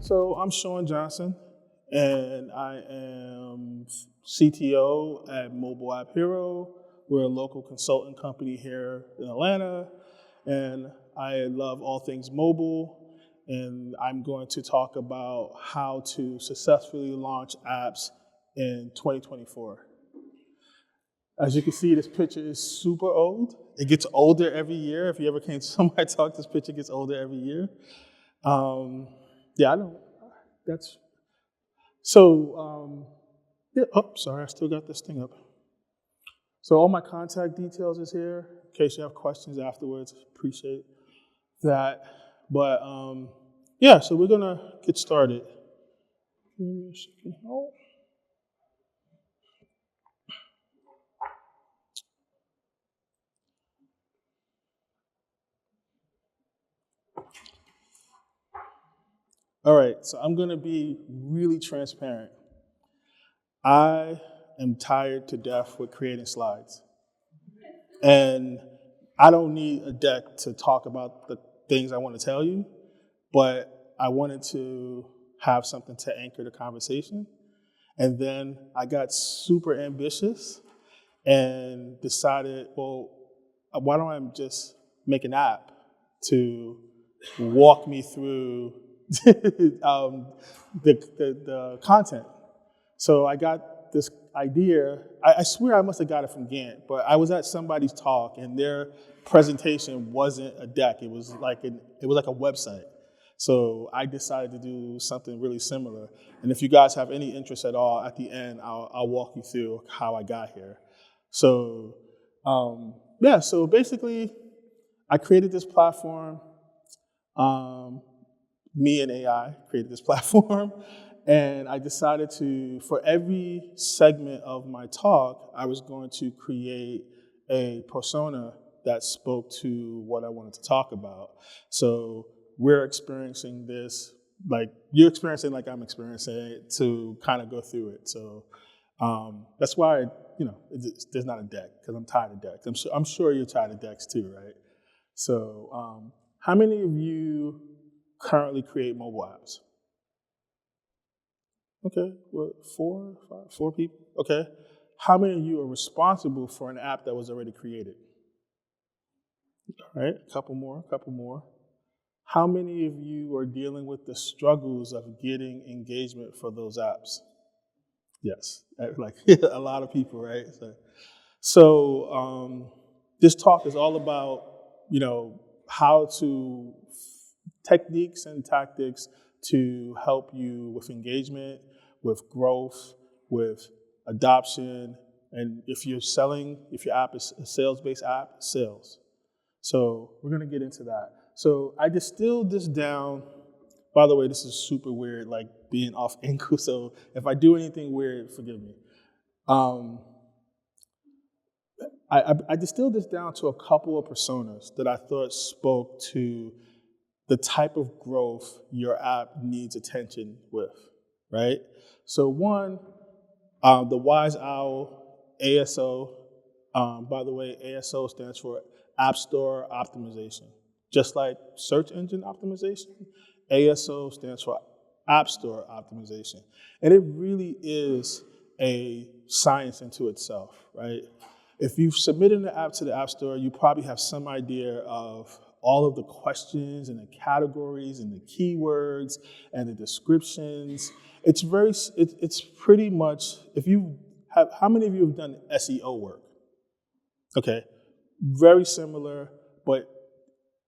So I'm Shawn Johnson, and I am CTO at Mobile App Hero. We're a local consulting company here in Atlanta, and I love all things mobile, and I'm going to talk about how to successfully launch apps in 2024. As you can see, this picture is super old. It gets older every year. If you ever came to somebody talk, this picture gets older every year. Yeah, I know. That's so. Yeah. Oh, sorry, I still got this thing up. So all my contact details is here in case you have questions afterwards. Appreciate that. But yeah, so we're gonna get started. Give me a second. Oh. All right, so I'm gonna be really transparent. I am tired to death with creating slides. And I don't need a deck to talk about the things I want to tell you, but I wanted to have something to anchor the conversation. And then I got super ambitious and decided, well, why don't I just make an app to walk me through the content. So I got this idea. I swear I must have got it from Gantt, but I was at somebody's talk and their presentation wasn't a deck. It was like a website. So I decided to do something really similar. And if you guys have any interest at all, at the end, I'll walk you through how I got here. So yeah, so basically I created this platform. Me and AI created this platform. And I decided to, for every segment of my talk, I was going to create a persona that spoke to what I wanted to talk about. So we're experiencing this, like you're experiencing like I'm experiencing it, to kind of go through it. So that's why, there's not a deck, because I'm tired of decks. I'm sure you're tired of decks too, right? So how many of you currently create mobile apps? Okay, what, 4 people? Okay. How many of you are responsible for an app that was already created? All right, a couple more. How many of you are dealing with the struggles of getting engagement for those apps? Yes, like a lot of people, right? So this talk is all about, how to, techniques and tactics to help you with engagement, with growth, with adoption, and if your app is a sales-based app, sales. So we're gonna get into that. So I distilled this down. By the way, this is super weird, like being off ankle, so if I do anything weird, forgive me. I distilled this down to a couple of personas that I thought spoke to the type of growth your app needs attention with, right? So one, the Wise Owl, ASO. By the way, ASO stands for App Store Optimization. Just like search engine optimization, ASO stands for App Store Optimization. And it really is a science into itself, right? If you've submitted an app to the App Store, you probably have some idea of all of the questions and the categories and the keywords and the descriptions. It's pretty much, how many of you have done SEO work? Okay, very similar, but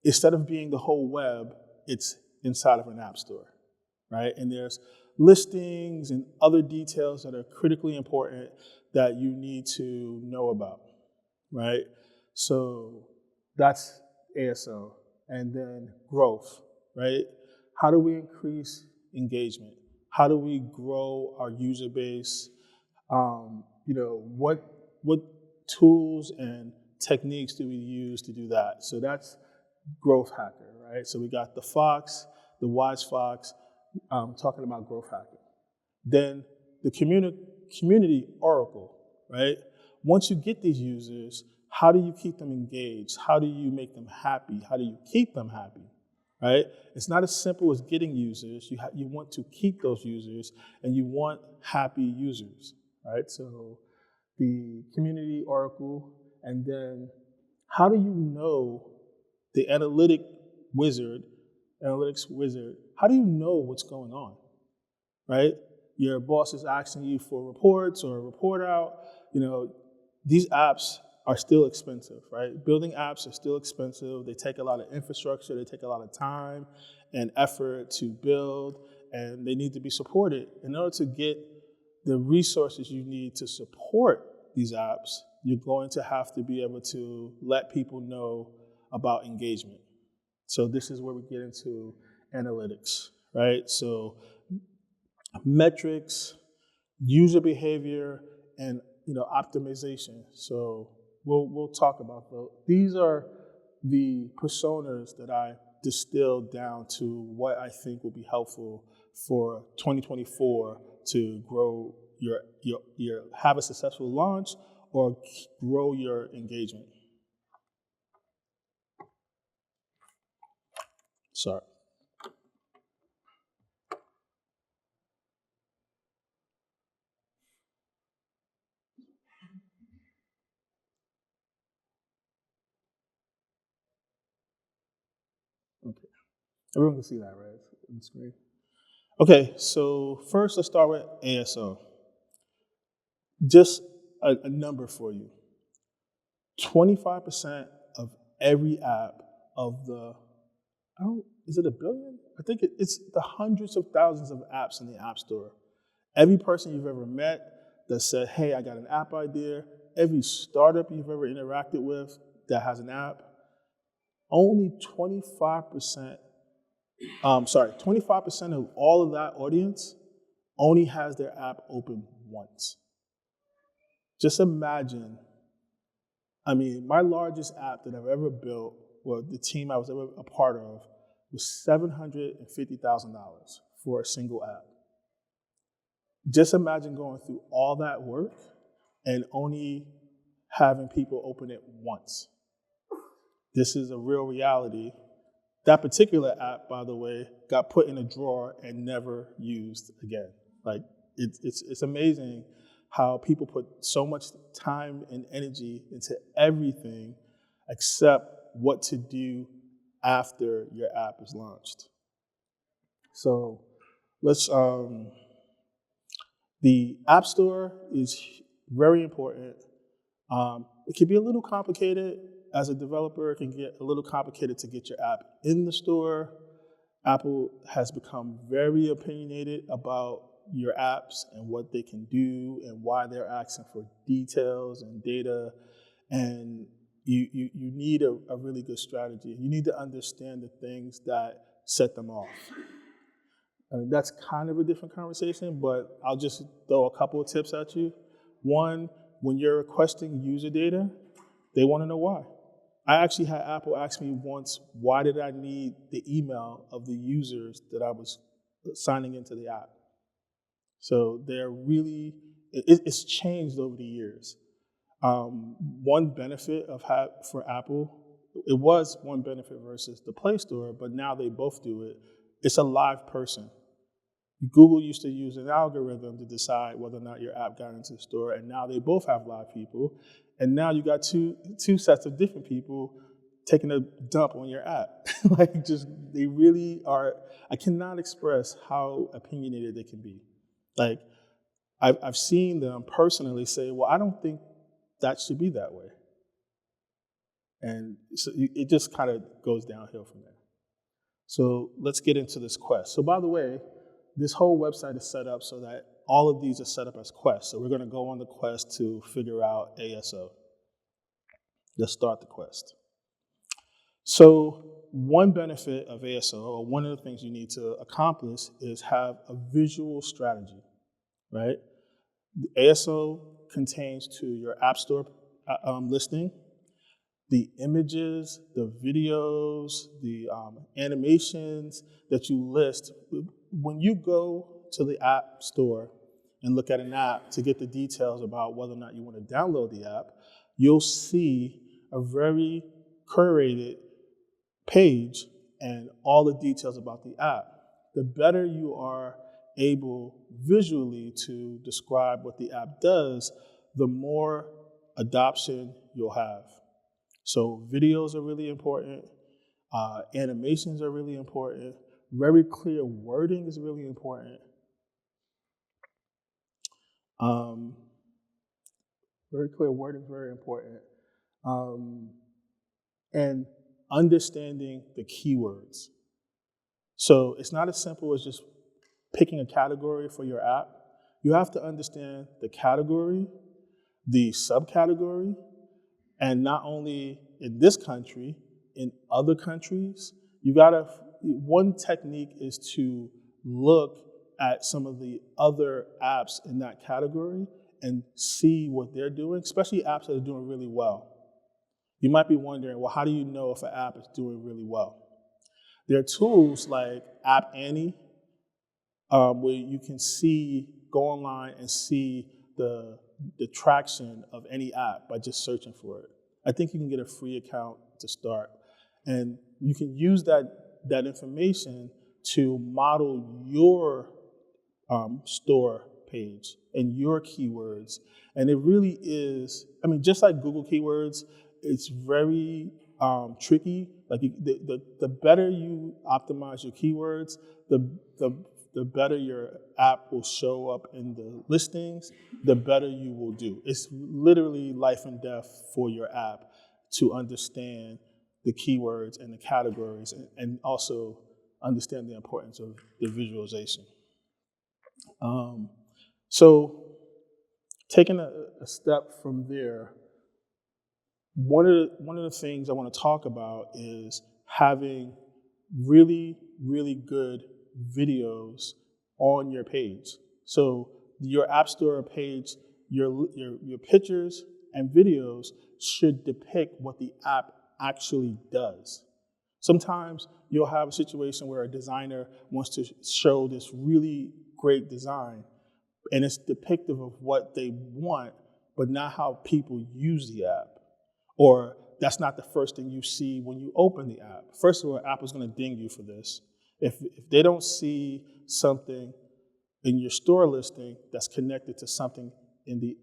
instead of being the whole web, it's inside of an app store, right? And there's listings and other details that are critically important that you need to know about, right? So that's ASO. And then growth, right? How do we increase engagement? How do we grow our user base? What tools and techniques do we use to do that? So that's growth hacker, right? So we got the Fox, the Wise Fox, talking about growth hacker. Then the community oracle, right? Once you get these users, how do you keep them engaged? How do you make them happy? How do you keep them happy? right? It's not as simple as getting users. You want to keep those users, and you want happy users, right? So the community oracle, and then how do you know the analytics wizard, how do you know what's going on, right? Your boss is asking you for reports or a report out. These apps are still expensive, right? Building apps are still expensive. They take a lot of infrastructure. They take a lot of time and effort to build, and they need to be supported. In order to get the resources you need to support these apps, you're going to have to be able to let people know about engagement. So this is where we get into analytics, right? So metrics, user behavior, and optimization. So we'll talk about those. These are the personas that I distilled down to what I think will be helpful for 2024 to grow your have a successful launch or grow your engagement. Sorry. Okay. Everyone can see that, right? On the screen. Okay, so first let's start with ASO. Just a number for you. 25% of every app of the, is it a billion? I think it's the hundreds of thousands of apps in the App Store. Every person you've ever met that said, hey, I got an app idea, every startup you've ever interacted with that has an app, only 25%, 25% of all of that audience only has their app open once. Just imagine, my largest app that I've ever built, or the team I was ever a part of, was $750,000 for a single app. Just imagine going through all that work and only having people open it once. This is a real reality. That particular app, by the way, got put in a drawer and never used again. Like, it's amazing how people put so much time and energy into everything except what to do after your app is launched. So let's, the App Store is very important. It can be a little complicated. As a developer, it can get a little complicated to get your app in the store. Apple has become very opinionated about your apps and what they can do and why they're asking for details and data. And you need a really good strategy. You need to understand the things that set them off. That's kind of a different conversation, but I'll just throw a couple of tips at you. One, when you're requesting user data, they want to know why. I actually had Apple ask me once, why did I need the email of the users that I was signing into the app? So they're really, it's changed over the years. One benefit for Apple, it was one benefit versus the Play Store, but now they both do it. It's a live person. Google used to use an algorithm to decide whether or not your app got into the store, and now they both have live people. And now you got two sets of different people taking a dump on your app. They really are, I cannot express how opinionated they can be. Like, I've seen them personally say, well, I don't think that should be that way. And so it just kind of goes downhill from there. So let's get into this quest. So by the way, this whole website is set up so that all of these are set up as quests. So we're going to go on the quest to figure out ASO. Let's start the quest. So one benefit of ASO, or one of the things you need to accomplish, is have a visual strategy, right? The ASO contains to your App Store listing the images, the videos, the animations that you list. When you go to the App Store and look at an app to get the details about whether or not you want to download the app, you'll see a very curated page and all the details about the app, the better you are able visually to describe what the app does, the more adoption you'll have. So videos are really important. Animations are really important. Very clear wording is really important. Um, Very clear wording is very important. Um, and understanding the keywords. So it's not as simple as just picking a category for your app. You have to understand the category, the subcategory, and not only in this country, in other countries. One technique is to look at some of the other apps in that category and see what they're doing, especially apps that are doing really well. You might be wondering, well, how do you know if an app is doing really well? There are tools like App Annie, where you can go online and see the traction of any app by just searching for it. I think you can get a free account to start. And you can use that information to model your store page and your keywords. And it really is, just like Google keywords, it's very tricky. Like the better you optimize your keywords, the better your app will show up in the listings, the better you will do. It's literally life and death for your app to understand the keywords and the categories and also understand the importance of the visualization. So taking a step from there, one of the things I want to talk about is having really, really good videos on your page. So your App Store page, your pictures and videos should depict what the app actually does. Sometimes you'll have a situation where a designer wants to show this really great design, and it's depictive of what they want, but not how people use the app. Or that's not the first thing you see when you open the app. First of all, Apple's going to ding you for this. If they don't see something in your store listing that's connected to something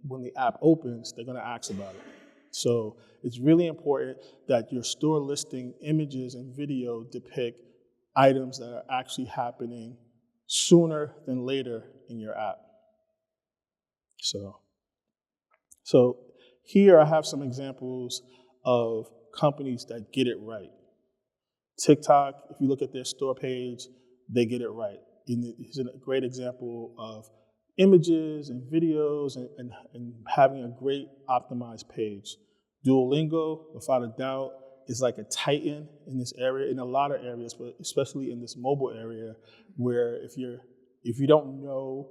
when the app opens, they're going to ask about it. So it's really important that your store listing images and video depict items that are actually happening sooner than later in your app. So here I have some examples of companies that get it right. TikTok, if you look at their store page, they get it right. It's a great example of images and videos and having a great optimized page. Duolingo, without a doubt, is like a titan in this area, in a lot of areas, but especially in this mobile area, where if you don't know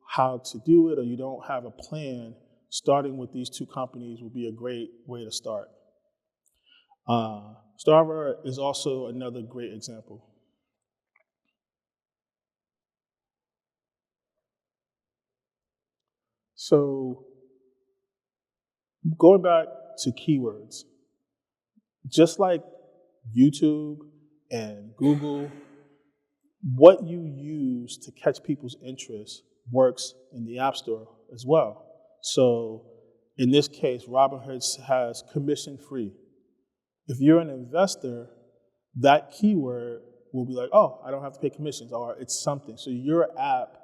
how to do it or you don't have a plan, starting with these two companies will be a great way to start. Starver is also another great example. So going back to keywords, just like YouTube and Google, what you use to catch people's interest works in the App Store as well. So in this case, Robinhood has commission free. If you're an investor, that keyword will be like, oh, I don't have to pay commissions, or it's something. So your app,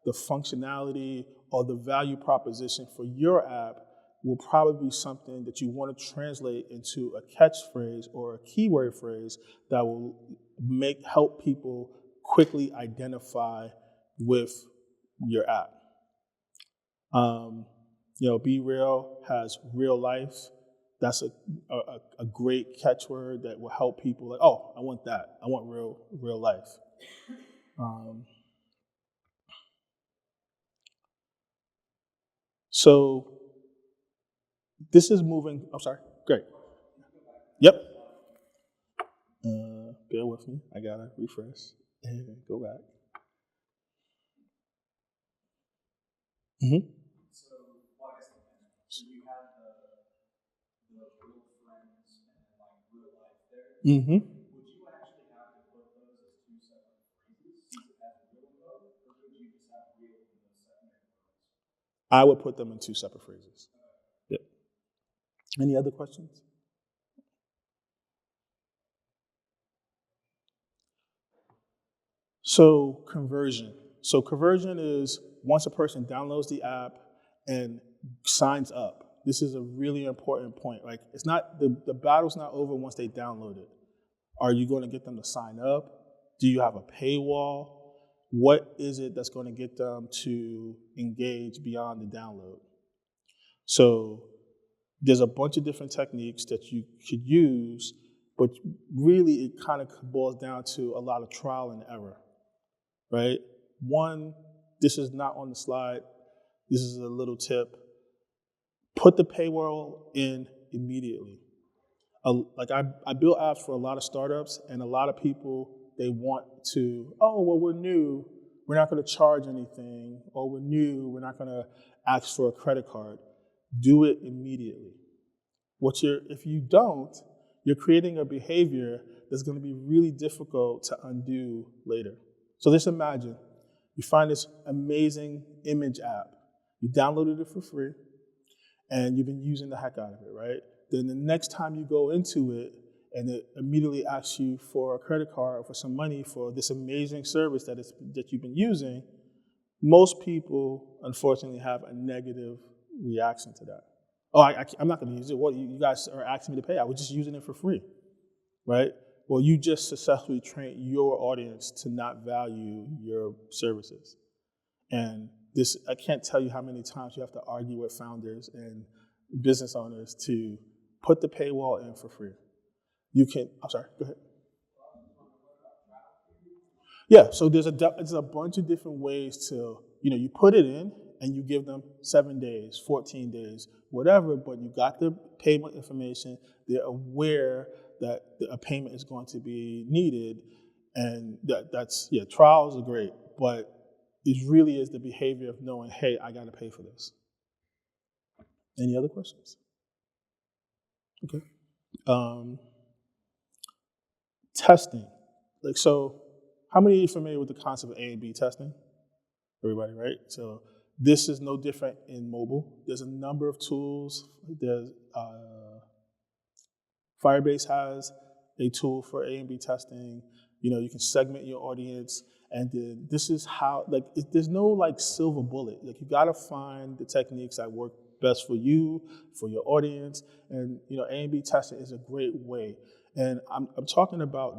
the functionality or the value proposition for your app will probably be something that you want to translate into a catchphrase or a keyword phrase that will help people quickly identify with your app. Be Real has real life. That's a great catchword that will help people like, oh, I want that. I want real life. So this is moving. I'm sorry. Great. Yep. Bear with me. I gotta refresh and go back. Mm-hmm. Mm-hmm. I would put them in two separate phrases. Yeah. Any other questions? So conversion. So conversion is once a person downloads the app and signs up. This is a really important point. Like it's not the battle's not over once they download it. Are you going to get them to sign up? Do you have a paywall? What is it that's going to get them to engage beyond the download? So there's a bunch of different techniques that you could use, but really it kind of boils down to a lot of trial and error, right? One, this is not on the slide. This is a little tip. Put the paywall in immediately. Like I build apps for a lot of startups, and a lot of people, they want to, oh, well, we're new. We're not going to charge anything. Or we're new. We're not going to ask for a credit card. Do it immediately. If you don't, you're creating a behavior that's going to be really difficult to undo later. So just imagine, you find this amazing image app. You downloaded it for free, and you've been using the heck out of it, right? Then the next time you go into it, and it immediately asks you for a credit card or for some money for this amazing service that you've been using, most people, unfortunately, have a negative reaction to that. Oh, I'm not going to use it. What, you guys are asking me to pay? I was just using it for free, right? Well, you just successfully trained your audience to not value your services. And this, I can't tell you how many times you have to argue with founders and business owners to put the paywall in for free. I'm sorry, go ahead. Yeah, so there's a bunch of different ways to, you put it in and you give them 7 days, 14 days, whatever, but you got the payment information. They're aware that a payment is going to be needed, and trials are great, but it really is the behavior of knowing, hey, I got to pay for this. Any other questions? Okay. Testing. So how many of you are familiar with the concept of A and B testing? Everybody, right? So this is no different in mobile. There's a number of tools. There's Firebase has a tool for A and B testing. You can segment your audience, and this is how, there's no silver bullet. You gotta find the techniques that work best for you, for your audience, and A and B testing is a great way. And I'm talking about,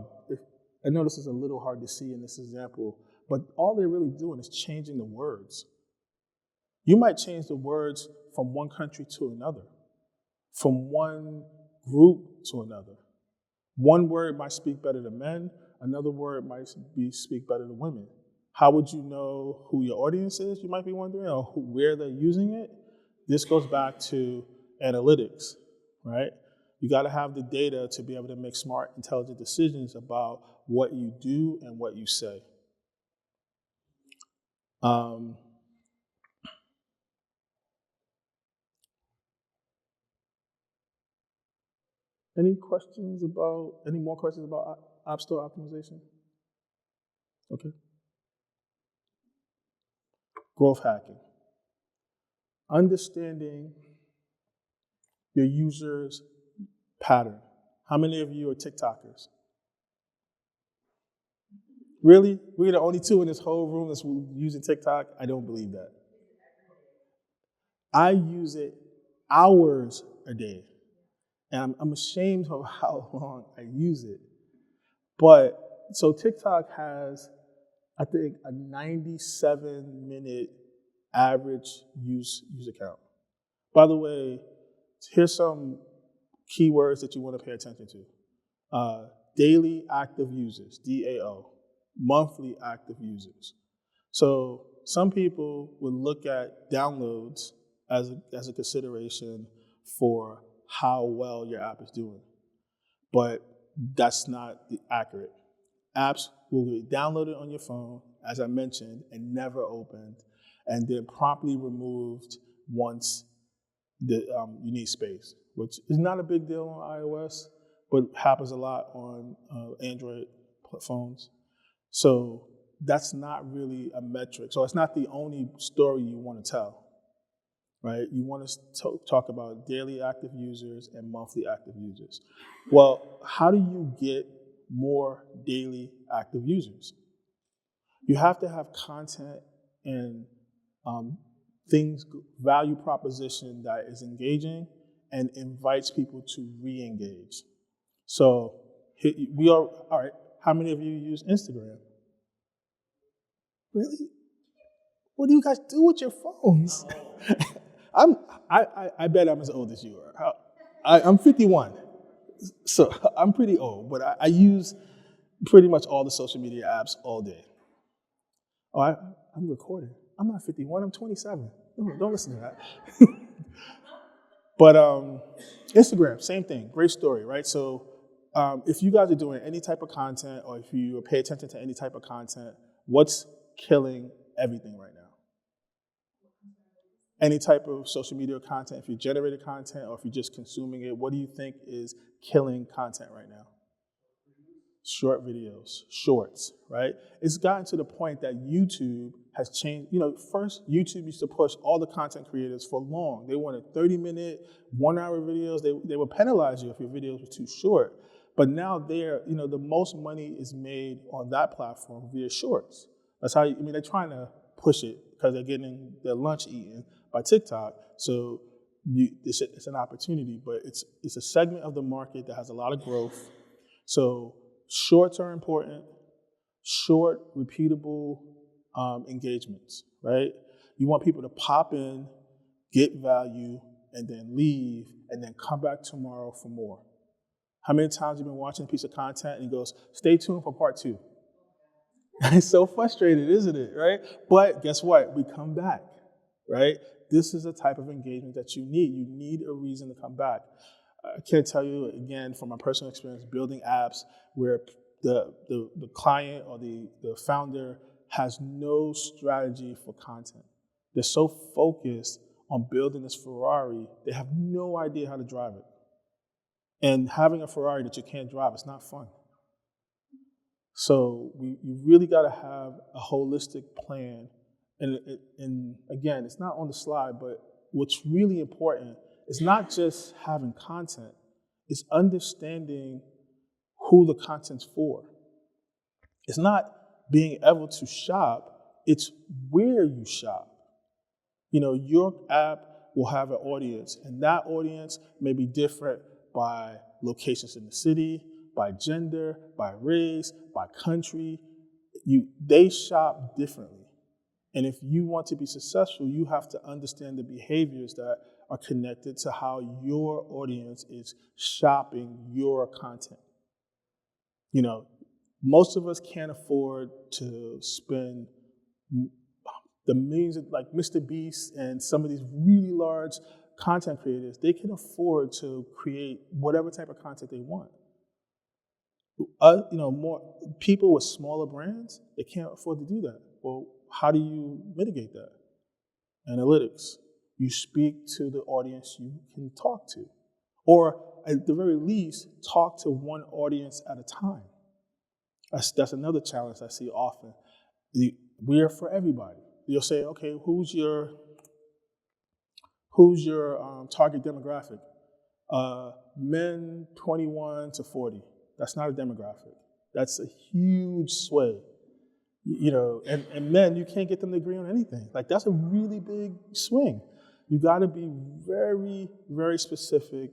I know this is a little hard to see in this example, but all they're really doing is changing the words. You might change the words from one country to another, from one group to another. One word might speak better to men, another word might speak better to women. How would you know who your audience is, you might be wondering, or where they're using it? This goes back to analytics, right? You got to have the data to be able to make smart, intelligent decisions about what you do and what you say. Any more questions about App Store optimization? Okay. Growth hacking. Understanding your users' pattern. How many of you are TikTokers? Really? We're the only two in this whole room that's using TikTok? I don't believe that. I use it hours a day. And I'm ashamed of how long I use it. But, so TikTok has, I think, a 97-minute average use count. By the way, here's some keywords that you want to pay attention to. Daily active users, DAO. Monthly active users. So some people would look at downloads as a consideration for how well your app is doing. But that's not accurate. Apps will be downloaded on your phone, as I mentioned, and never opened, and then promptly removed once you need space, which is not a big deal on iOS, but happens a lot on Android phones. So that's not really a metric. So it's not the only story you want to tell. right? You want to talk about daily active users and monthly active users. Well, how do you get more daily active users? You have to have content and things, value proposition that is engaging and invites people to re-engage. So we are, all right, how many of you use Instagram? Really? What do you guys do with your phones? I bet I'm as old as you are. I'm 51, so I'm pretty old, but I use pretty much all the social media apps all day. Oh, I'm recording. I'm not 51, I'm 27. Don't listen to that. But Instagram, same thing, great story, right? So if you guys are doing any type of content or if you pay attention to any type of content, what's killing everything right now? Any type of social media content, if you generated content or if you're just consuming it, what do you think is killing content right now? Short videos, shorts, right? It's gotten to the point that YouTube has changed. First YouTube used to push all the content creators for long. They wanted 30-minute, 1-hour videos. They would penalize you if your videos were too short. But now the most money is made on that platform via shorts. That's how, they're trying to push it because they're getting their lunch eaten by TikTok. So it's an opportunity, but it's a segment of the market that has a lot of growth. So shorts are important, short, repeatable engagements, right? You want people to pop in, get value, and then leave, and then come back tomorrow for more. How many times have you been watching a piece of content and it goes, stay tuned for part 2? It's so frustrated, isn't it, right? But guess what? We come back, right? This is the type of engagement that you need. You need a reason to come back. I can't tell you, again, from my personal experience, building apps where the client or the founder has no strategy for content. They're so focused on building this Ferrari, they have no idea how to drive it. And having a Ferrari that you can't drive, it's not fun. So you really got to have a holistic plan. And again, it's not on the slide, but what's really important is not just having content, it's understanding who the content's for. It's not being able to shop, it's where you shop. Your app will have an audience, and that audience may be different by locations in the city, by gender, by race, by country. They shop differently. And if you want to be successful, you have to understand the behaviors that are connected to how your audience is shopping your content. Most of us can't afford to spend the millions of, like Mr. Beast and some of these really large content creators, they can afford to create whatever type of content they want. More people with smaller brands, they can't afford to do that. Well, how do you mitigate that? Analytics. You speak to the audience you can talk to. Or at the very least, talk to one audience at a time. That's another challenge I see often. We're for everybody. You'll say, okay, who's your target demographic? Men 21 to 40. That's not a demographic. That's a huge sway. And men, you can't get them to agree on anything. Like, that's a really big swing. You got to be very, very specific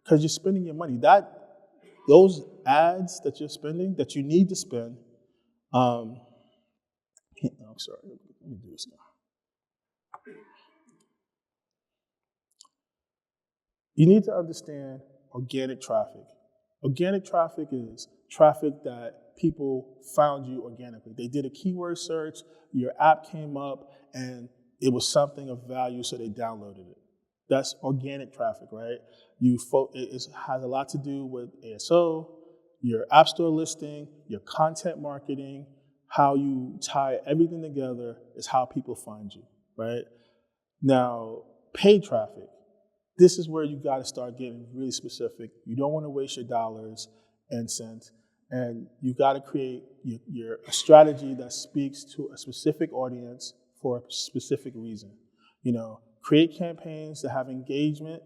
because you're spending your money. Those ads that you're spending, that you need to spend, I'm sorry, let me do this now. You need to understand organic traffic. Organic traffic is traffic that people found you organically. They did a keyword search, your app came up, and it was something of value, so they downloaded it. That's organic traffic, right? It has a lot to do with ASO, your app store listing, your content marketing, how you tie everything together is how people find you, right? Now, paid traffic. This is where you got to start getting really specific. You don't want to waste your dollars and cents, and you got to create a strategy that speaks to a specific audience for a specific reason. Create campaigns that have engagement,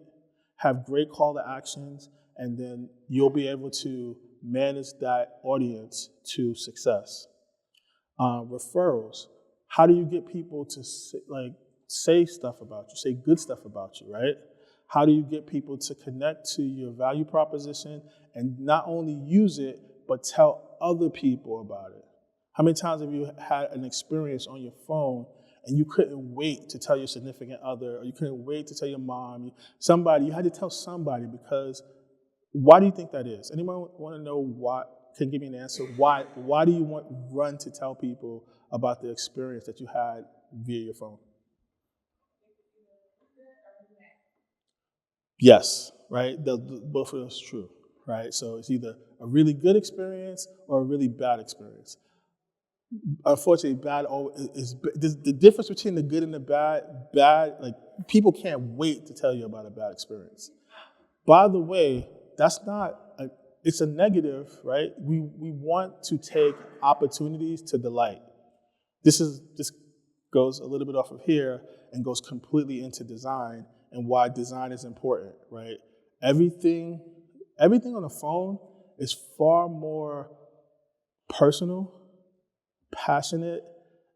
have great call to actions, and then you'll be able to manage that audience to success. Referrals. How do you get people to say stuff about you, say good stuff about you, right? How do you get people to connect to your value proposition and not only use it, but tell other people about it? How many times have you had an experience on your phone and you couldn't wait to tell your significant other, or you couldn't wait to tell your mom, somebody, you had to tell somebody because why do you think that is? Anyone want to know why? Can give me an answer. Why do you run to tell people about the experience that you had via your phone? Yes, right? Both of those are true, right? So it's either a really good experience or a really bad experience. Unfortunately, bad is the difference between the good and the bad, like people can't wait to tell you about a bad experience. By the way, it's a negative, right? We want to take opportunities to delight. This goes a little bit off of here and goes completely into design and why design is important, right? Everything on the phone is far more personal, passionate.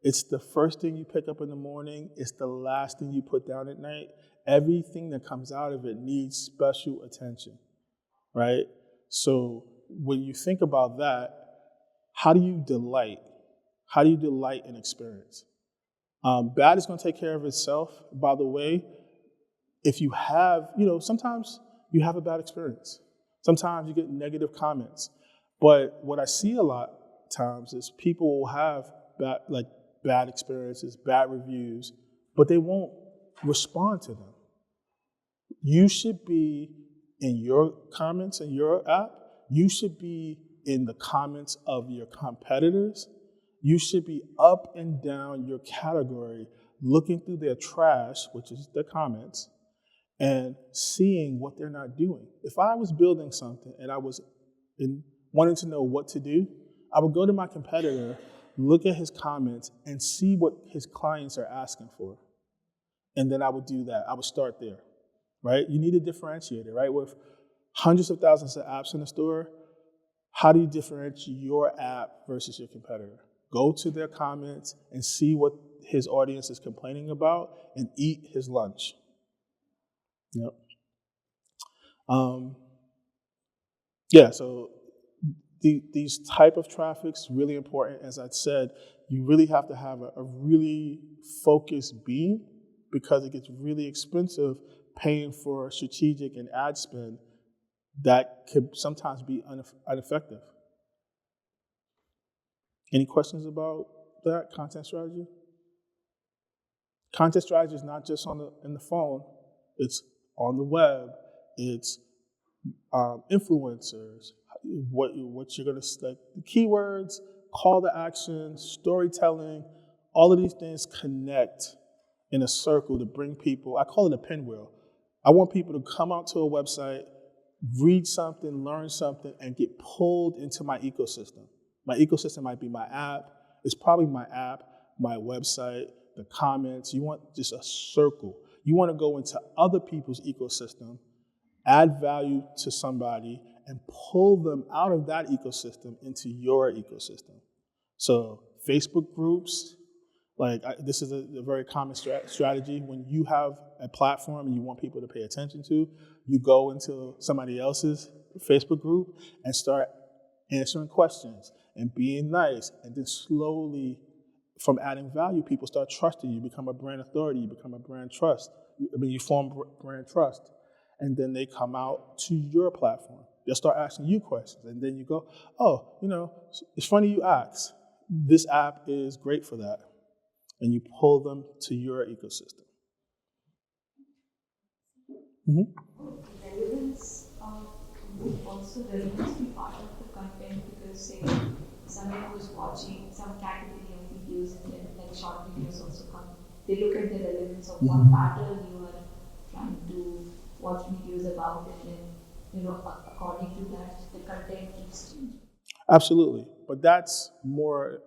It's the first thing you pick up in the morning. It's the last thing you put down at night. Everything that comes out of it needs special attention, right? So when you think about that, how do you delight? How do you delight in experience? Bad is going to take care of itself. By the way, if you have, sometimes you have a bad experience. Sometimes you get negative comments. But what I see a lot of times is people will have bad experiences, bad reviews, but they won't respond to them. You should be in your comments in your app. You should be in the comments of your competitors. You should be up and down your category, looking through their trash, which is their comments, and seeing what they're not doing. If I was building something and I was wanting to know what to do, I would go to my competitor, look at his comments, and see what his clients are asking for. And then I would do that. I would start there, right? You need a differentiator, right? With hundreds of thousands of apps in the store, how do you differentiate your app versus your competitor? Go to their comments and see what his audience is complaining about and eat his lunch. Yep. So these type of traffic's really important. As I said, you really have to have a really focused beam because it gets really expensive paying for strategic and ad spend that could sometimes be ineffective. Any questions about that content strategy? Content strategy is not just in the phone. It's on the web. It's influencers. What you're gonna like the keywords, call to action, storytelling. All of these things connect in a circle to bring people. I call it a pinwheel. I want people to come out to a website, read something, learn something, and get pulled into my ecosystem. My ecosystem might be my app. It's probably my app, my website, the comments. You want just a circle. You want to go into other people's ecosystem, add value to somebody, and pull them out of that ecosystem into your ecosystem. So Facebook groups, this is a very common strategy. When you have a platform and you want people to pay attention to, you go into somebody else's Facebook group and start answering questions and being nice, and then slowly, from adding value, people start trusting you, become a brand authority, you become a brand trust. You form brand trust, and then they come out to your platform. They'll start asking you questions, and then you go, oh, it's funny you ask. This app is great for that. And you pull them to your ecosystem. Relevance would also relevance be part of the content because say someone who's watching some category of videos and then like short videos also come. They look at the relevance of what pattern you are trying to watch videos about and then according to that the content keeps changing. Absolutely. But that's more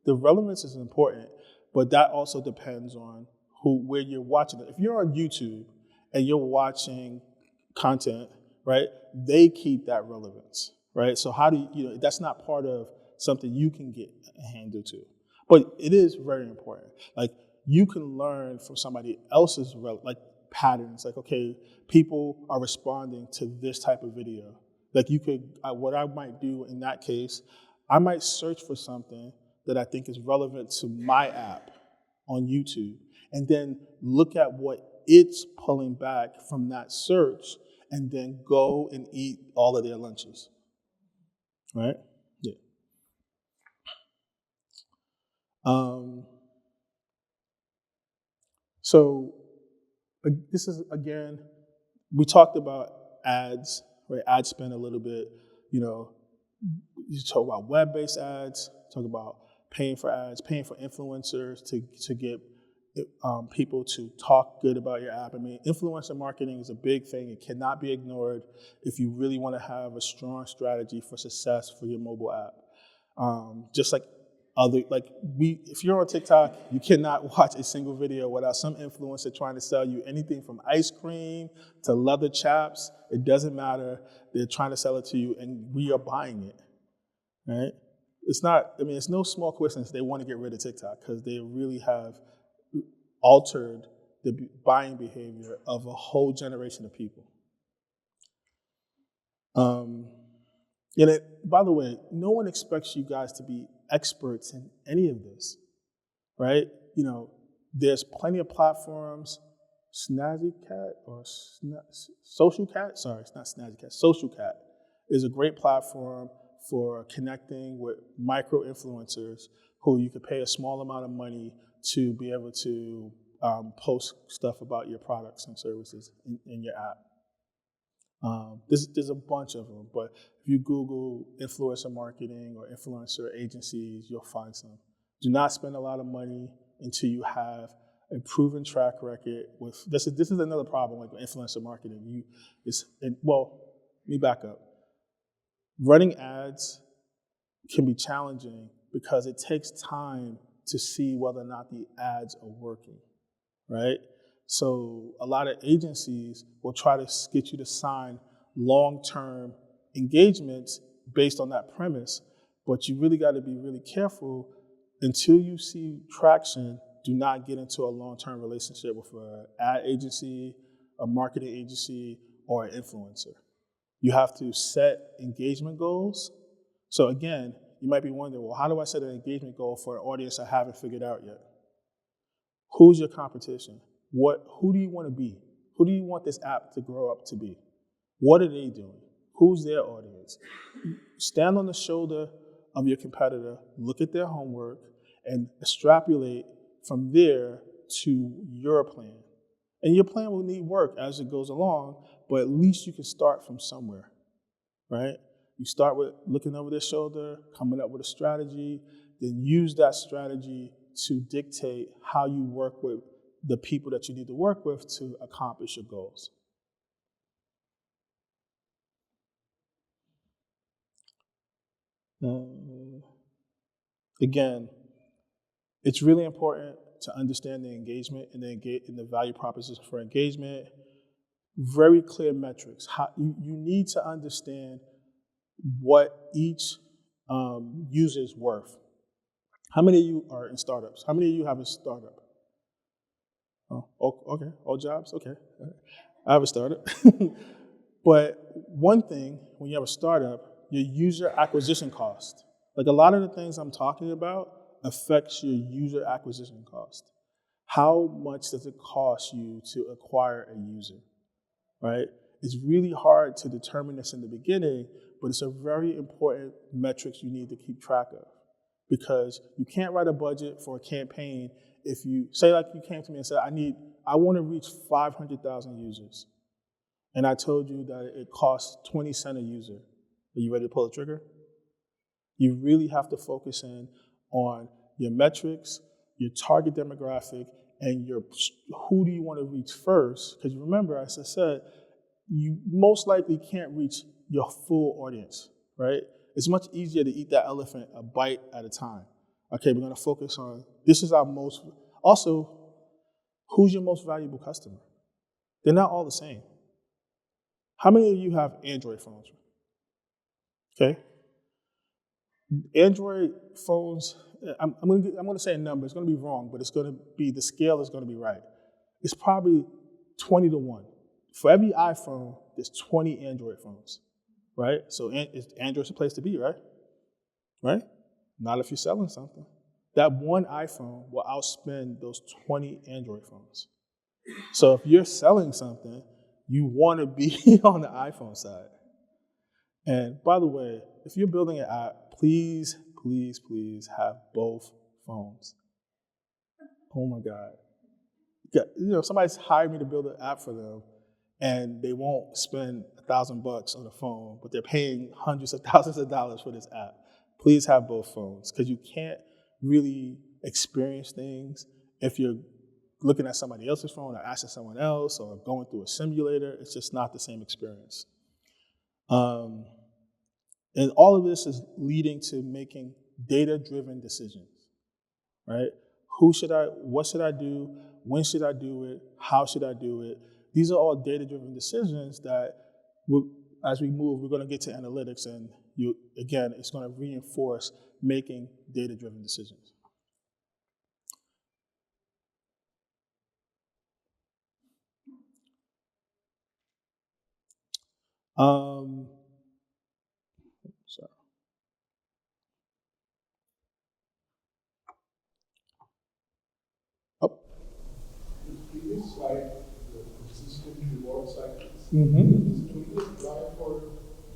the relevance is important, but that also depends on where you're watching it. If you're on YouTube and you're watching content, right, they keep that relevance, right? So how do you know, that's not part of something you can get a handle to. But it is very important. Like, you can learn from somebody else's patterns. Like, okay, people are responding to this type of video. Like, you could, what I might do in that case, I might search for something that I think is relevant to my app on YouTube, and then look at what it's pulling back from that search, and then go and eat all of their lunches, right? Yeah. So this is, again, we talked about ads, right? Ad spend a little bit. You know, you talk about web-based ads, talk about paying for ads, paying for influencers to get people to talk good about your app. I mean, influencer marketing is a big thing. It cannot be ignored if you really want to have a strong strategy for success for your mobile app. Just like if you're on TikTok, you cannot watch a single video without some influencer trying to sell you anything from ice cream to leather chaps. It doesn't matter. They're trying to sell it to you, and we are buying it, right? It's no small coincidence they want to get rid of TikTok, because they really have altered the buying behavior of a whole generation of people. By the way, no one expects you guys to be experts in any of this, right? You know, there's plenty of platforms. Snazzy Cat or Social Cat? Sorry, it's not Snazzy Cat. Social Cat is a great platform for connecting with micro influencers who you could pay a small amount of money to be able to post stuff about your products and services in your app. There's a bunch of them, but if you Google influencer marketing or influencer agencies, you'll find some. Do not spend a lot of money until you have a proven track record with this. This is another problem with influencer marketing. Let me back up. Running ads can be challenging because it takes time to see whether or not the ads are working, right? So a lot of agencies will try to get you to sign long-term engagements based on that premise, but you really got to be really careful. Until you see traction, do not get into a long-term relationship with an ad agency, a marketing agency, or an influencer. You have to set engagement goals. So again, you might be wondering, well, how do I set an engagement goal for an audience I haven't figured out yet? Who's your competition? Who do you want to be? Who do you want this app to grow up to be? What are they doing? Who's their audience? Stand on the shoulder of your competitor, look at their homework, and extrapolate from there to your plan. And your plan will need work as it goes along, but at least you can start from somewhere, right? You start with looking over their shoulder, coming up with a strategy, then use that strategy to dictate how you work with the people that you need to work with to accomplish your goals. Again, it's really important to understand the engagement and the value proposition for engagement. Very clear metrics. You need to understand what each user is worth. How many of you are in startups? How many of you have a startup? Oh, okay. All jobs? Okay. I have a startup. But one thing, when you have a startup, your user acquisition cost. Like, a lot of the things I'm talking about affects your user acquisition cost. How much does it cost you to acquire a user, right? It's really hard to determine this in the beginning, but it's a very important metric you need to keep track of, because you can't write a budget for a campaign if you say, like, you came to me and said, I want to reach 500,000 users. And I told you that it costs 20 cents a user. Are you ready to pull the trigger? You really have to focus in on your metrics, your target demographic, and who do you want to reach first? Because remember, as I said, you most likely can't reach your full audience, right? It's much easier to eat that elephant a bite at a time. Okay, we're going to focus on, this is our most, also, Who's your most valuable customer? They're not all the same. How many of you have Android phones? Okay. Android phones, I'm going to say a number. It's going to be wrong, but it's going to be, the scale is going to be right. It's probably 20 to 1. For every iPhone, there's 20 Android phones, right? So Android's the place to be, right? Right? Not if you're selling something. That one iPhone will outspend those 20 Android phones. So if you're selling something, you want to be on the iPhone side. And by the way, if you're building an app, please, please, please have both phones. Oh my God. Somebody's hired me to build an app for them, and they won't spend $1,000 on a phone, but they're paying hundreds of thousands of dollars for this app. Please have both phones, because you can't really experience things if you're looking at somebody else's phone or asking someone else or going through a simulator. It's just not the same experience. And all of this is leading to making data-driven decisions, right? What should I do? When should I do it? How should I do it? These are all data-driven decisions that, as we move, we're going to get to analytics, and it's going to reinforce making data-driven decisions. Sorry. Oh. The previous slide, the consistent reward cycles. Mm-hmm. Does it only apply for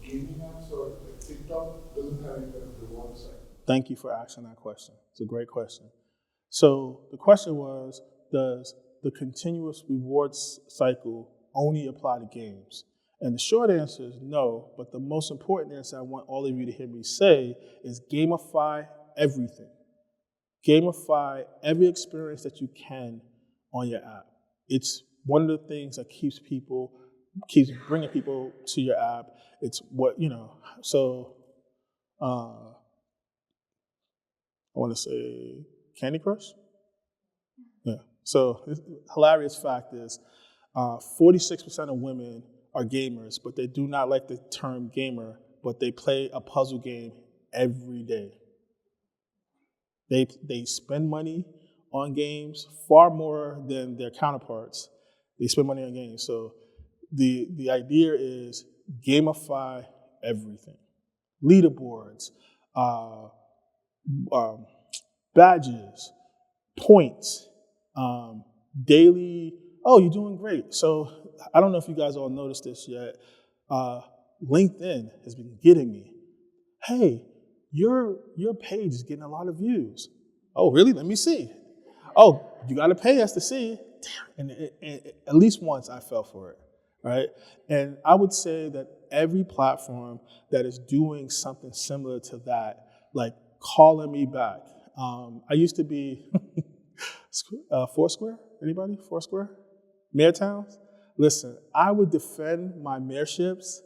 gaming apps, or TikTok doesn't have any kind of reward cycle? Thank you for asking that question. It's a great question. So the question was, does the continuous rewards cycle only apply to games? And the short answer is no, but the most important answer I want all of you to hear me say is gamify everything. Gamify every experience that you can on your app. It's one of the things that keeps bringing people to your app. It's what, so I want to say Candy Crush? Yeah. So hilarious fact is 46% of women are gamers, but they do not like the term gamer, but they play a puzzle game every day. They spend money on games far more than their counterparts. They spend money on games. So the idea is gamify everything. Leaderboards, badges, points, daily, oh, you're doing great. So I don't know if you guys all noticed this yet. LinkedIn has been getting me. Hey, your page is getting a lot of views. Oh, really? Let me see. Oh, you got to pay us to see. And at least once I fell for it, right? And I would say that every platform that is doing something similar to that, like calling me back. I used to be Foursquare. Anybody? Foursquare? Mayor Towns? Listen, I would defend my mayorships.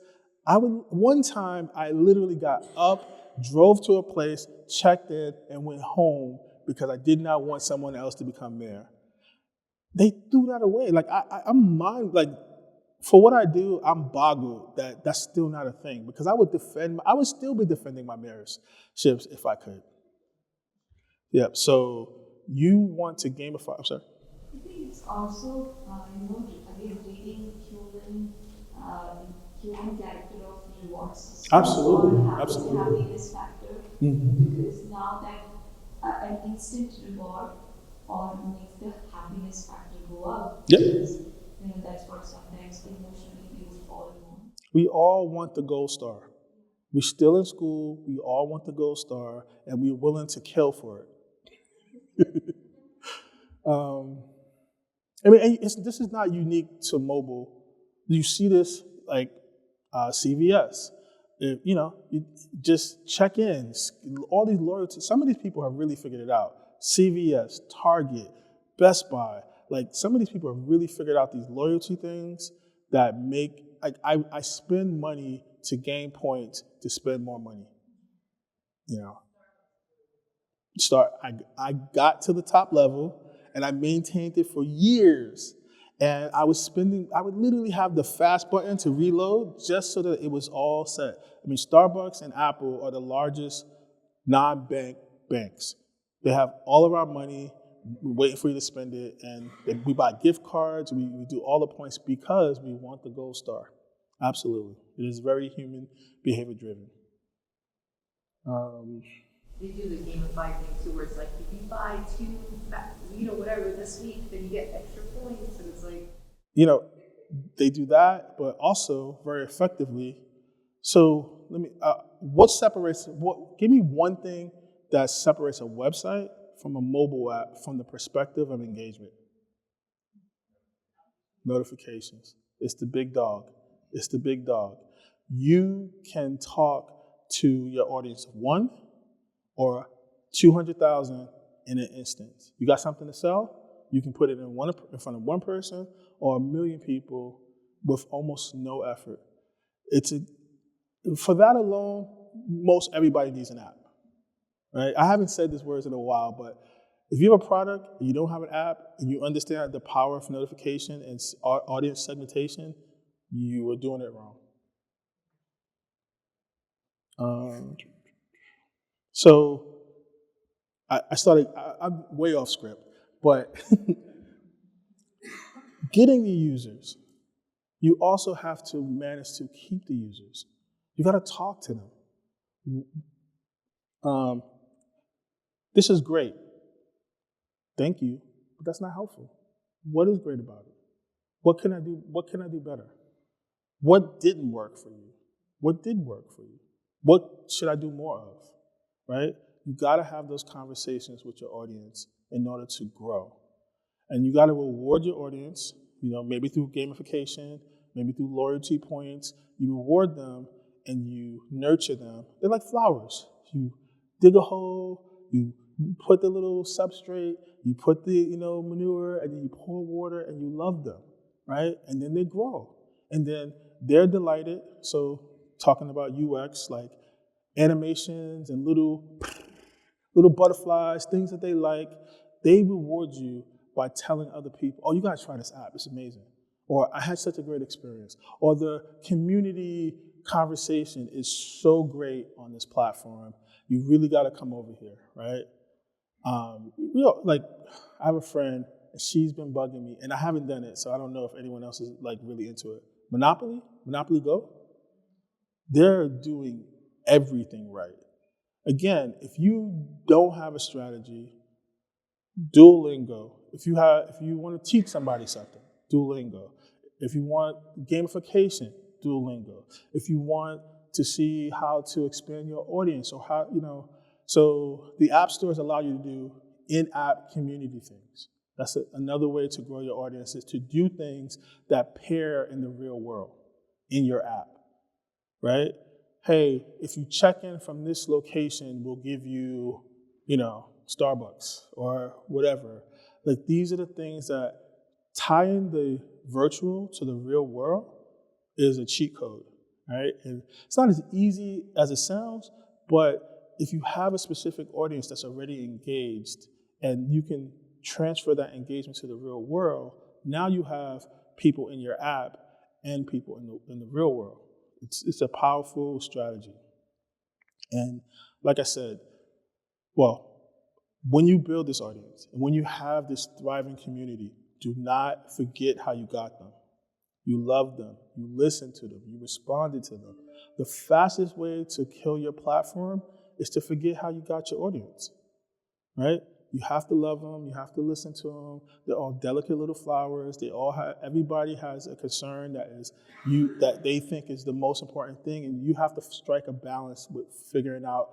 One time, I literally got up, drove to a place, checked in, and went home because I did not want someone else to become mayor. They threw that away. Like, for what I do, I'm boggled that that's still not a thing, because I would still be defending my mayorships if I could. Yeah, so you want to gamify, I'm sorry? I think it's also, again, reading human character of rewards. Absolutely, Or absolutely. happiness factor. Mm-hmm. Because now that an instant reward or makes the happiness factor go up. Yep. Because, that's what sometimes emotionally we would fall on. We all want the gold star. We're still in school, we all want the gold star, and we're willing to kill for it. This is not unique to mobile. You see this like CVS. You just check in. All these loyalty. Some of these people have really figured it out. CVS, Target, Best Buy. Like, some of these people have really figured out these loyalty things that make. Like, I spend money to gain points to spend more money. I got to the top level, And I maintained it for years. And I would literally have the fast button to reload just so that it was all set. I mean, Starbucks and Apple are the largest non-bank banks. They have all of our money, we're waiting for you to spend it, and we buy gift cards, we do all the points because we want the gold star. Absolutely. It is very human behavior driven. They do the gamified thing too, where it's like if you buy two, whatever this week, then you get extra points, and it's like. They do that, but also very effectively. So give me one thing that separates a website from a mobile app from the perspective of engagement. Notifications. It's the big dog. It's the big dog. You can talk to your audience of 1 or 200,000 in an instance. You got something to sell? You can put it in front of one person or 1 million people with almost no effort. For that alone, most everybody needs an app, right? I haven't said these words in a while, but if you have a product and you don't have an app and you understand the power of notification and audience segmentation, you are doing it wrong. So I'm way off script, but getting the users, you also have to manage to keep the users. You got to talk to them. This is great. Thank you, but that's not helpful. What is great about it? What can I do? What can I do better? What didn't work for you? What did work for you? What should I do more of? Right? You got to have those conversations with your audience in order to grow. And you got to reward your audience, maybe through gamification, maybe through loyalty points. You reward them and you nurture them. They're like flowers. You dig a hole, you put the little substrate, you put the manure, and then you pour water and you love them, right? And then they grow. And then they're delighted. So talking about UX, like animations and little butterflies, things that they like, they reward you by telling other people, oh, you gotta try this app, it's amazing. Or I had such a great experience. Or the community conversation is so great on this platform. You really gotta come over here, right? I have a friend, and she's been bugging me, and I haven't done it, so I don't know if anyone else is really into it. Monopoly Go, they're doing everything right. Again, if you don't have a strategy, Duolingo. If you want to teach somebody something, Duolingo. If you want gamification, Duolingo. If you want to see how to expand your audience or so the app stores allow you to do in-app community things. That's another way to grow your audience, is to do things that pair in the real world in your app, right? Hey, if you check in from this location, we'll give you, Starbucks or whatever. Like, these are the things that tying the virtual to the real world is a cheat code, right? And it's not as easy as it sounds, but if you have a specific audience that's already engaged and you can transfer that engagement to the real world, now you have people in your app and people in the real world. It's a powerful strategy. And like I said, when you build this audience and when you have this thriving community, do not forget how you got them. You love them, you listened to them, you responded to them. The fastest way to kill your platform is to forget how you got your audience, right? You have to love them, you have to listen to them. They're all delicate little flowers. Everybody has a concern that they think is the most important thing, and you have to strike a balance with figuring out,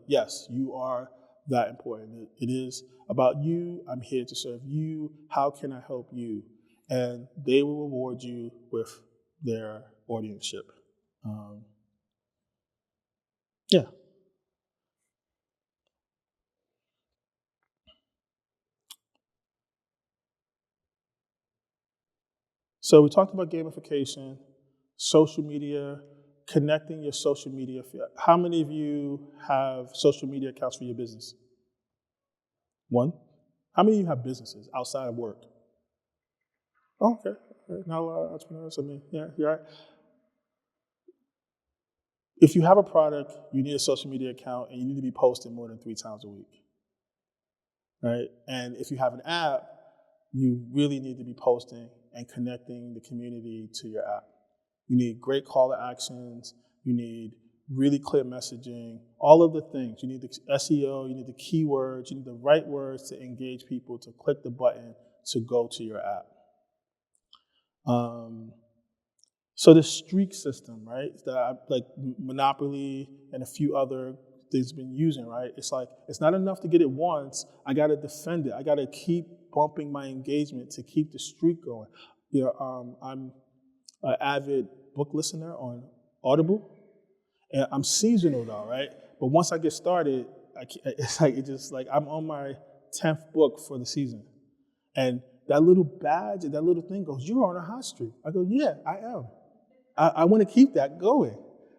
yes, you are that important. It is about you. I'm here to serve you. How can I help you? And they will reward you with their audienceship. Yeah. So we talked about gamification, social media, connecting your social media. How many of you have social media accounts for your business? One? How many of you have businesses outside of work? Oh, okay. All right. Not a lot of entrepreneurs. I mean, yeah, you're right. If you have a product, you need a social media account, and you need to be posting more than 3 times a week, right? And if you have an app, you really need to be posting and connecting the community to your app. You need great call to actions. You need really clear messaging, all of the things. You need the SEO, you need the keywords, you need the right words to engage people to click the button to go to your app. So the streak system, right, that like Monopoly and a few other things been using, right? It's like, it's not enough to get it once. I got to defend it. I got to keep bumping my engagement to keep the streak going. You know, I'm an avid book listener on Audible, and I'm seasonal though, right? But once I get started, it's like I'm on my 10th book for the season, and that little badge, that little thing goes, "You're on a hot streak." I go, "Yeah, I am. I want to keep that going,"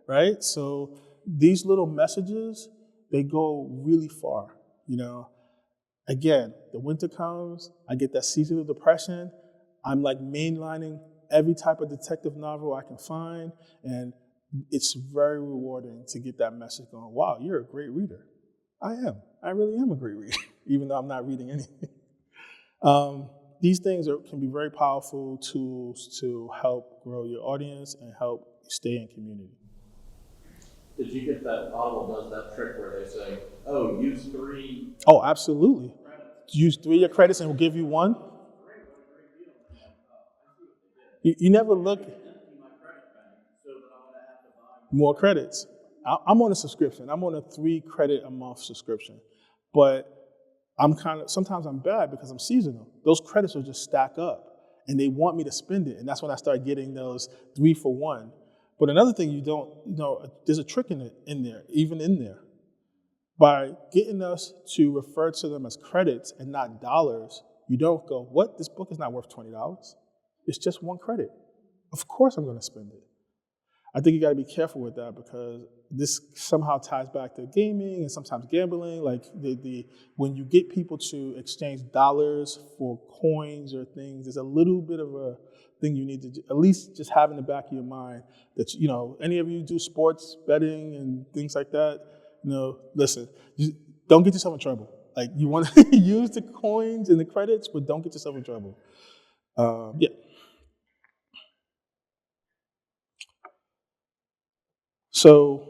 right? So these little messages, they go really far, you know. Again, the winter comes, I get that seasonal depression. I'm like mainlining every type of detective novel I can find, and it's very rewarding to get that message going, wow, you're a great reader. I am. I really am a great reader, even though I'm not reading anything. These things can be very powerful tools to help grow your audience and help stay in community. Did you get that Audible does that trick where they say, oh, use 3? Oh, absolutely. Credits. Use 3 of your credits and we'll give you 1. Great, what a great deal. And I'm like, oh, I see what they did. You never look I empty my credit bank so that I'm going to have to buy more credits. I'm on a subscription. I'm on a 3 credit a month subscription. But sometimes I'm bad because I'm seasonal. Those credits will just stack up and they want me to spend it. And that's when I start getting those 3 for 1. But another thing there's a trick in there. By getting us to refer to them as credits and not dollars, you don't go, what? This book is not worth $20. It's just 1 credit. Of course I'm going to spend it. I think you got to be careful with that because this somehow ties back to gaming and sometimes gambling. Like when you get people to exchange dollars for coins or things, there's a little bit of a thing you need to at least just have in the back of your mind that, any of you do sports betting and things like that, listen, don't get yourself in trouble. Like you want to use the coins and the credits, but don't get yourself in trouble. Yeah. So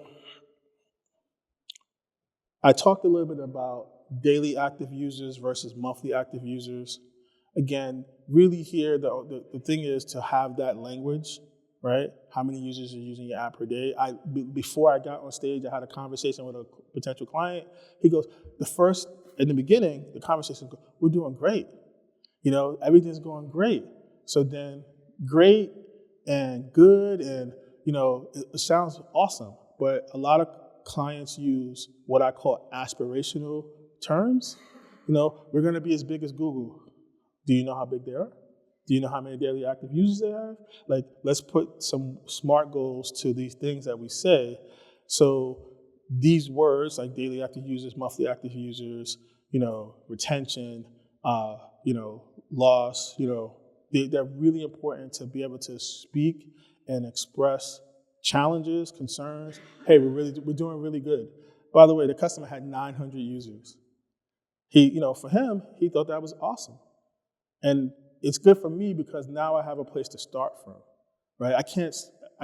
I talked a little bit about daily active users versus monthly active users. Again, really here, the thing is to have that language, right? How many users are using your app per day? Before I got on stage, I had a conversation with a potential client. He goes, in the beginning, the conversation goes, we're doing great. Everything's going great. So then great and good and, it sounds awesome. But a lot of clients use what I call aspirational terms. We're going to be as big as Google. Do you know how big they are? Do you know how many daily active users they have? Like, let's put some SMART goals to these things that we say. So these words like daily active users, monthly active users, retention, loss, they're really important to be able to speak and express challenges, concerns. Hey, we're doing really good. By the way, the customer had 900 users. For him, he thought that was awesome. And it's good for me because now I have a place to start from, right? I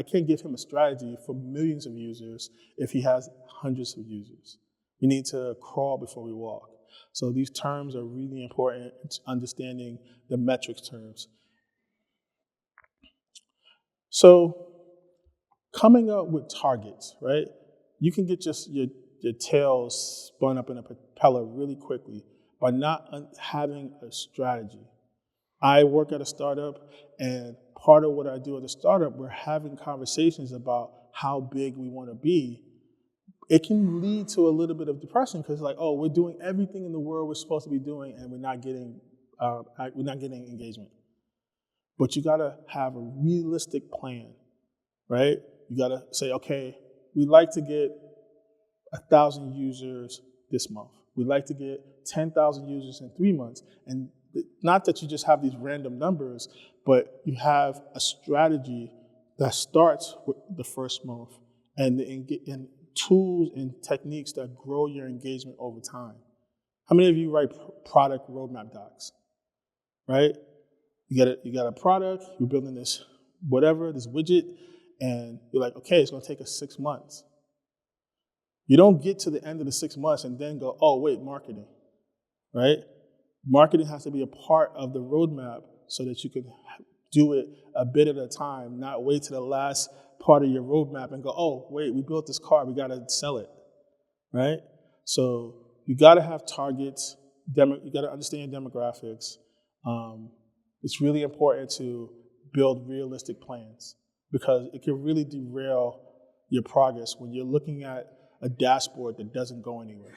can't give him a strategy for millions of users if he has hundreds of users. We need to crawl before we walk. So these terms are really important, understanding the metrics terms. So coming up with targets, right? You can get just your tail spun up in a propeller really quickly by not having a strategy. I work at a startup, and part of what I do at a startup, we're having conversations about how big we want to be. It can lead to a little bit of depression because, we're doing everything in the world we're supposed to be doing, and we're not getting engagement. But you got to have a realistic plan, right? You got to say, okay, we'd like to get 1,000 users this month. We'd like to get 10,000 users in 3 months. And not that you just have these random numbers, but you have a strategy that starts with the first month and tools and techniques that grow your engagement over time. How many of you write product roadmap docs, right? You got a product, you're building this whatever, this widget, and you're like, okay, it's gonna take us 6 months. You don't get to the end of the 6 months and then go, oh wait, marketing, right? Marketing has to be a part of the roadmap so that you can do it a bit at a time, not wait to the last part of your roadmap and go, oh wait, we built this car, we gotta sell it, right? So you gotta have targets, you gotta understand demographics. It's really important to build realistic plans because it can really derail your progress when you're looking at a dashboard that doesn't go anywhere.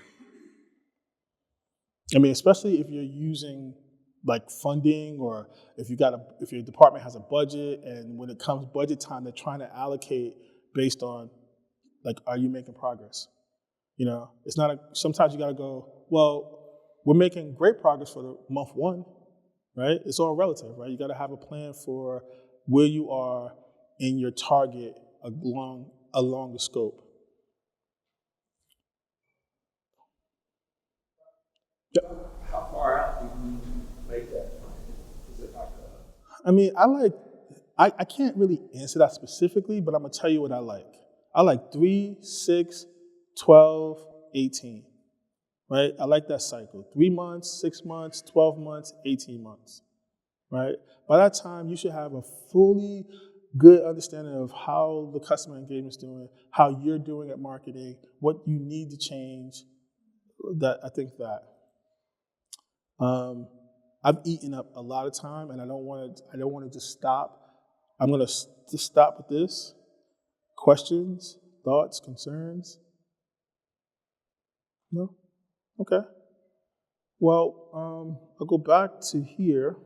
I mean, especially if you're using like funding or if your department has a budget and when it comes budget time, they're trying to allocate based on like, are you making progress? You know, it's not sometimes you gotta go, well, we're making great progress for the month 1, right? It's all relative, right? You gotta have a plan for where you are in your target along the scope. Yep. How far out do you make that plan? Is it like I mean, I can't really answer that specifically, but I'm gonna tell you what I like. I like 3, 6, 12, 18, right? I like that cycle. 3 months, 6 months, 12 months, 18 months, right? By that time, you should have a fully good understanding of how the customer engagement is doing, how you're doing at marketing, what you need to change. I think that. I've eaten up a lot of time, and I don't want to just stop. I'm going to just stop with this. Questions, thoughts, concerns? No? Okay. Well, I'll go back to here.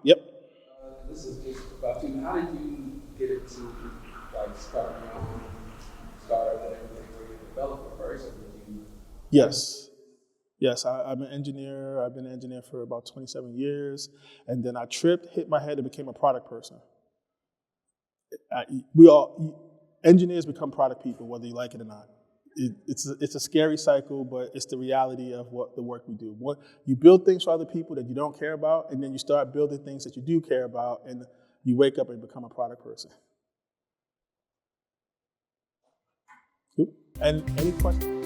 Yep. this is just about you. How did you get into like starting your own startup and everything? Were you a developer first, or did you? Yes, I'm an engineer. I've been an engineer for about 27 years. And then I tripped, hit my head, and became a product person. Engineers become product people, whether you like it or not. It's a scary cycle, but it's the reality of what the work we do. You build things for other people that you don't care about, and then you start building things that you do care about, and you wake up and become a product person. And any questions?